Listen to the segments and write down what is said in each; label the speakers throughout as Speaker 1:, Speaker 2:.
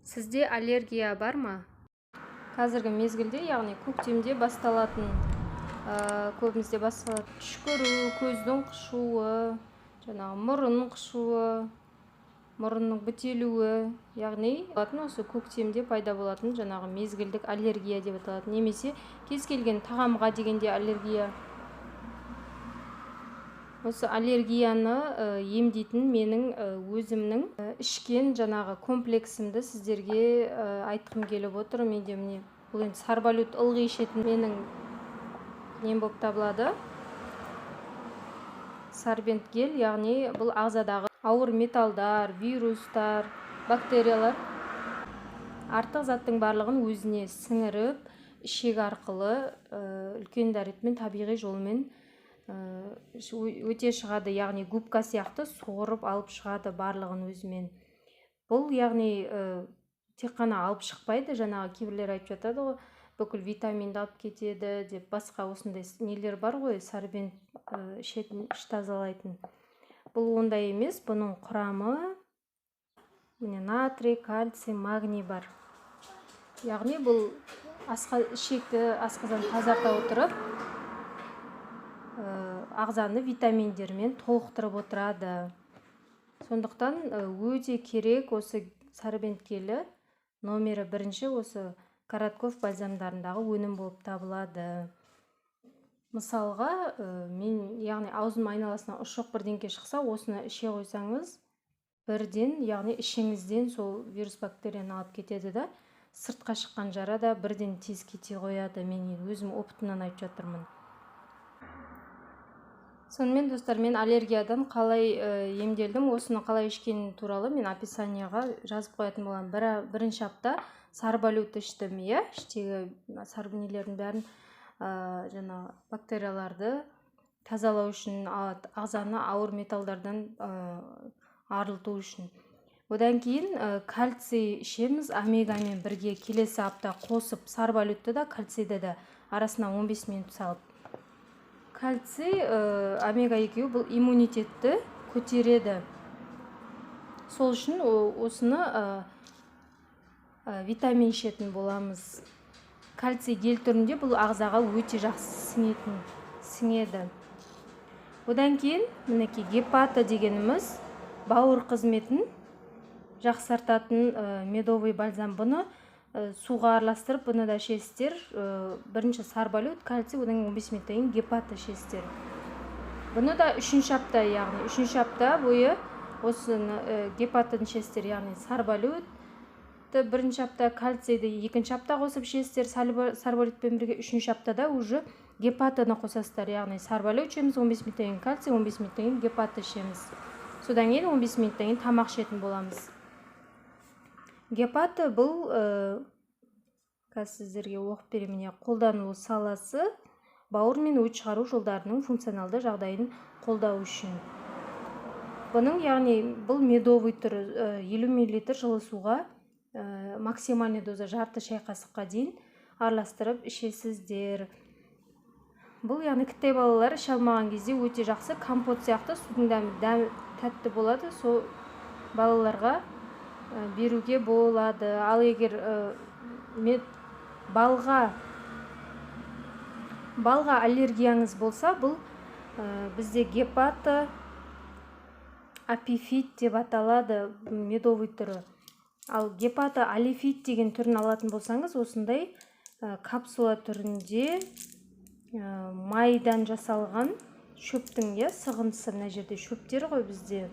Speaker 1: Сізде аллергия бар ма? Қазіргі мезгілде, яғни көктемде басталатын, көбімізде басталатын түшкіру, көздің қышуы, жаңағы мұрын қышуы, мұрынның бітелуі, яғни осы көктемде пайда болатын жаңағы мезгілдік аллергия деп аталады. Немесе кез келген тағамға дегенде аллергия. Осы аллергияны емдейтін менің өзімнің ішкен жаңағы комплексімді сіздерге айтқым келіп отыр. Менде міне бұл енді сарбалют ылғи ішетін менің нем болып табылады. Сорбент гель, яғни бұл ағзадағы ауыр металдар, вирустар, бактериялар артық заттың барлығын өзіне сіңіріп, ішек арқылы үлкен дәретпен табиғи жолмен өте шығады, яғни губка сияқты сорып алып шығады барлығын өзімен. Бұл яғни тек қана алып шықпайды, жаңағы кейбірлер айтып жатады ғой, бүкіл витаминді алып кетеді деп, басқа осындай нелер бар ғой, сорбент ішетін, іш тазалайтын. Бұл ондай емес, бұның құрамы міне натрий, кальций, магний бар. Яғни бұл ішекті асқазан тазарта отырып, ағзаны витаминдермен толықтырып отырады. Сондықтан өте керек осы сорбент гелі номері 1 осы Коротков бальзамдарындағы өнім болып табылады. Мысалға, мен яғни аузым айналасына ұшық бірдеңке шықса, осыны іше қойсаңыз, бірден, яғни ішіңізден сол вирус бактерияны алып кетеді да, сыртқа шыққан жара да бірден тез кете қояды. Мен өзім опытымнан айтып жатырмын. Сонымен достар, мен аллергиядан қалай емделдім, осыны қалай ішкен туралы мен описанияға жазып қоятын боламын. Бірінші апта сарбалют іштім, іштегі сарбинелердің бәрін жаңа бактерияларды тазалау үшін, ағзаны ауыр металдардан арылту үшін. Одан кейін кальций ішеміз, омегамен бірге келесі апта қосып, сарбалютты да, кальцийді да арасына 15 минут салып. Кальций, омега-2 бұл иммунитетті көтереді. Сол үшін осыны витамин ішетін боламыз. Кальций гель түрінде бұл ағзаға өте жақсы сіңеді. Одан кейін мінекей гепата дегеніміз бауыр қызметін жақсартатын медовый бальзам. Бұны суға араластырып, бұны да ішесіздер. Бірінші сарбалют, кальций, одан 15 минуттан кейін гепата ішесіздер. Бұны да 3-ші апта, яғни 3-ші апта бойы осыны гепатын ішесіздер, яғни сарбалютты 1-ші апта, кальцийді 2-ші апта қосып ішесіздер, сарбалютпен бірге 3-ші аптада уже гепатаны қосасыздар, яғни сарбалют ішеміз, 15 минуттан кейін кальций, 15 минуттан кейін гепата ішеміз. Содан кейін 15 минуттан кейін тамақ ішетін боламыз. Гепата бұл, сіздерге оқып беремін, қолданылу саласы бауыр мен өт шығару жолдарының функционалды жағдайын қолдау үшін. Бұның, яғни бұл медовый түрі 50 мл жылы суға максимальный доза жарты шай қасыққа дейін араластырып ішесіздер. Бұл, яғни кішкентай балалар іше алмаған кезде өте жақсы, компот сияқты судың дәмі тәтті болады, сол балаларға беруге болады. Ал егер балға аллергияңыз болса, бұл бізде гепата апифит деп аталады, медовый түрі. Ал гепата алифит деген түрін алатын болсаңыз, осындай капсула түрінде майдан жасалған шөптің, сығындысы, мына жерде шөптер ғой бізде.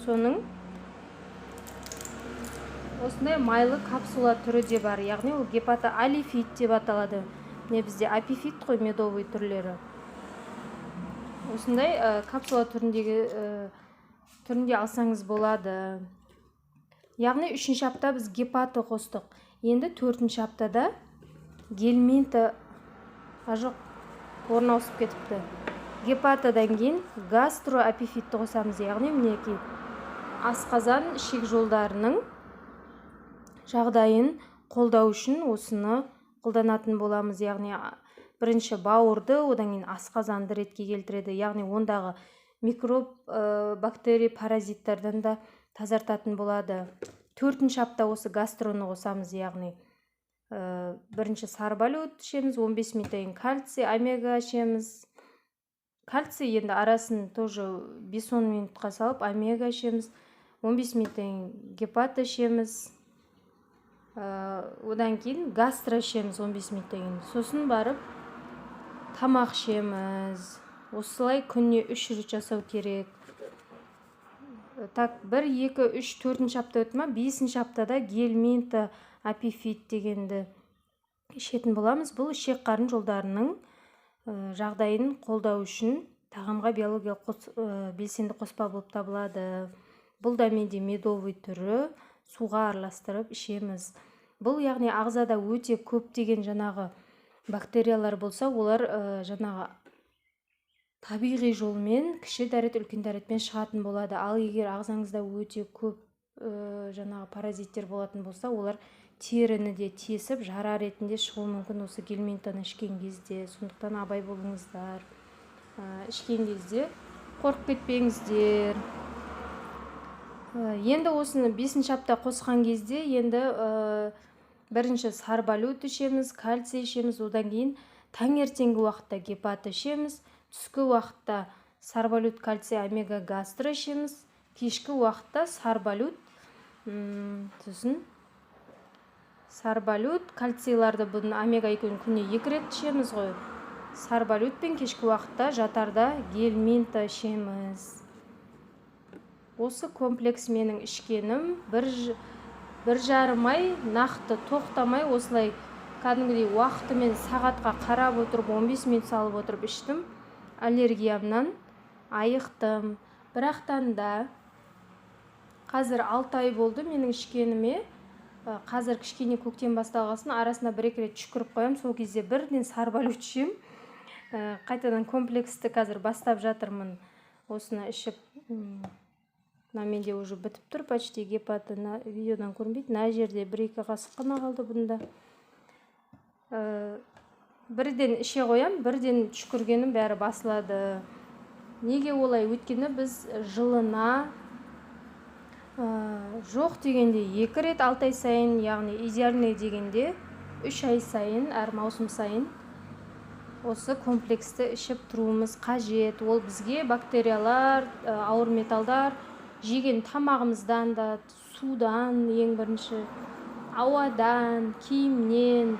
Speaker 1: Соның осындай майлы капсула түрі де бар, яғни ол гепата алифит деп аталады. Не бізде апифит қой, медовый түрлері. Осындай капсула түрінде алсаңыз болады. Яғни 3-ші апта біз гепата қостық. Енді 4-ші аптада гельминта орын ауысып кетіпті. Гепатадан кейін гастроапифитті қосамыз, яғни мінекей асқазан ішек жолдарының жағдайын қолдау үшін осыны қолданатын боламыз. Яғни бірінші бауырды, одан кейін асқазанды ретке келтіреді. Яғни ондағы микроб, бактерия, паразиттардан да тазартатын болады. 4-ші апта осы гастроны қосамыз, яғни бірінші сарбалют ішеміз, 15 минуттан кальций, омега ішеміз. Кальций енді арасын тоже 5-10 минутқа салып, омега ішеміз, 15 минуттан гепат ішеміз. Одан кейін гастро ішеміз 15 минуттан кейін. Сосын барып тамақ ішеміз. Осылай күніне 3 рет жасау керек. Так, 1, 2, 3, 4-ші апта өтті ма, 5-ші аптада гельминта апифит дегенді ішетін боламыз. Бұл ішек қарын жолдарының жағдайын қолдау үшін тағамға биологиялық белсенді қоспа болып табылады. Бұл да менде медовый түрі, суға араластырып ішеміз. Бұл яғни ағзада өте көптеген жаңағы бактериялар болса, олар жаңағы табиғи жолмен кіші дәрет, үлкен дәретпен шығатын болады. Ал егер ағзаңызда өте көп жаңағы паразиттер болатын болса, олар теріні де тесіп, жара ретінде шығуы мүмкін осы гельминтаны ішкен кезде. Сондықтан абай болыңыздар. Ішкен кезде қорқып кетпеңіздер. Енді осыны 5-ші апта қосқан кезде енді бірінші сарбалют ішеміз, кальций ішеміз, одан кейін таңертеңгі уақытта гепат ішеміз, түскі уақытта сарбалют, кальций, омега, гастро ішеміз, кешкі уақытта сарбалют, сосын сарбалют, кальцийларды бұның омега екеуін күніне 2 рет ішеміз ғой. Сарбалют пен кешкі уақытта жатарда гельминта ішеміз. Осы комплекс менің ішкенім 1,5 ай нақты тоқтамай осылай кәдімгідей уақытымен сағатқа қарап отырып 15 минут салып отырып іштім. Аллергиямнан айықтым. Бірақтан да қазір 6 ай болды менің ішкеніме. Қазір кішкене көктем басталғасын арасына 1-2 рет түшкіріп қоям. Сол кезде бірден сарбалют ішем. Қайтадан комплексті қазір бастап жатырмын. Осыны ішіп, менде уже бітіп тұр, почти гепаты видеодан көрінбейді. Мына жерде 1-2 қасық қана қалды бұнда. Бірден іше қоям, бірден түшкіргенім бәрі басылады. Неге олай? Өйткені біз жылына жоқ дегенде 2 рет 6 ай сайын, яғни идеальный дегенде 3 ай сайын, әр маусым сайын осы комплексті ішіп тұруымыз қажет. Ол бізге бактериялар, ауыр металдар, жеген тамағымыздан да, судан, ең бірінші, ауадан, киімнен,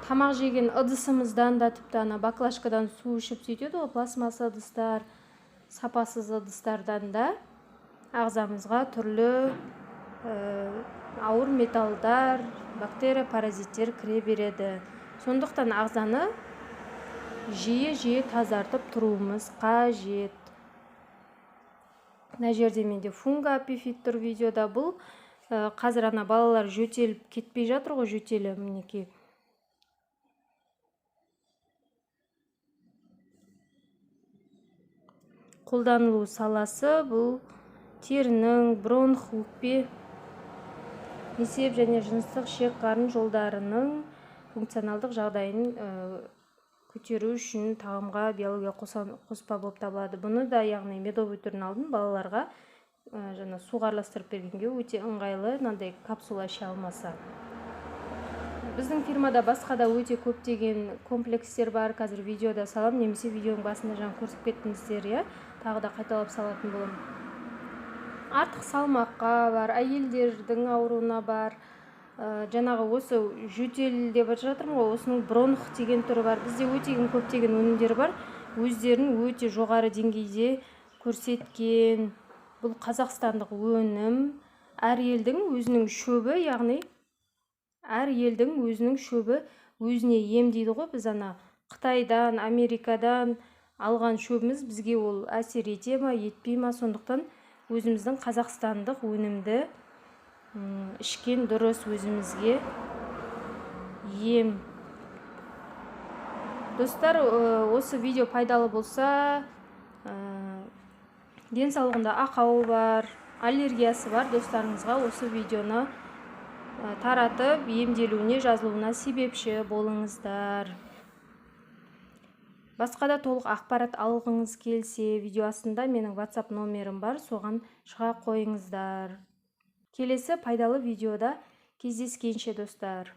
Speaker 1: тамақ жеген ыдысымыздан да, тіпті баклажкадан су ішіп сөйтеді ғой, пластмасса ыдыстар, сапасыз ыдыстардан да ағзамызға түрлі ауыр металдар, бактерия, паразиттер кіре береді. Сондықтан ағзаны жиі тазартып тұруымыз қажет. Мына жерде менде фунга апифит тұр видеода. Бұл қазір балалар жөтеліп кетпей жатыр ғой, жөтелі мінекей. Қолданылу саласы бұл терінің, бронх, өкпе, несеп және жыныстық ішек қарын жолдарының функционалдық жағдайын көтеру үшін тағамға биологиялық қоспа болып табылады. Бұны да яғни медовый түрін алдым, балаларға суға араластырып бергенге өте ыңғайлы, мынандай капсула іше алмаса. Біздің фирмада басқа да өте көптеген комплекстер бар. Қазір видеода салам, немесе видеоның басында көрсетіп кеттіңіздер, тағы да қайталап салатын болам. Артық салмаққа бар, әйелдердің ауруына бар. Жаңағы осы жөтел деп жатырмын ғой, осының бронх деген түрі бар. Бізде көптеген өнімдер бар. Өздерін өте жоғары деңгейде көрсеткен. Бұл қазақстандық өнім. Әр елдің өзінің шөбі, яғни әр елдің өзінің шөбі өзіне ем дейді ғой. Біз Қытайдан, Америкадан алған шөбіміз бізге ол әсер ете ма, етпей ма, сондықтан өзіміздің қазақстандық өнімді ішкен дұрыс, өзімізге ем. Достар, осы видео пайдалы болса, денсаулығында ақауы бар, аллергиясы бар достарыңызға осы видеоны таратып, емделуіне, жазылуына себепші болыңыздар. Басқа да толық ақпарат алғыңыз келсе, видео астында менің WhatsApp номерім бар, соған шыға қойыңыздар. келесі пайдалы видеода кездескенше достар.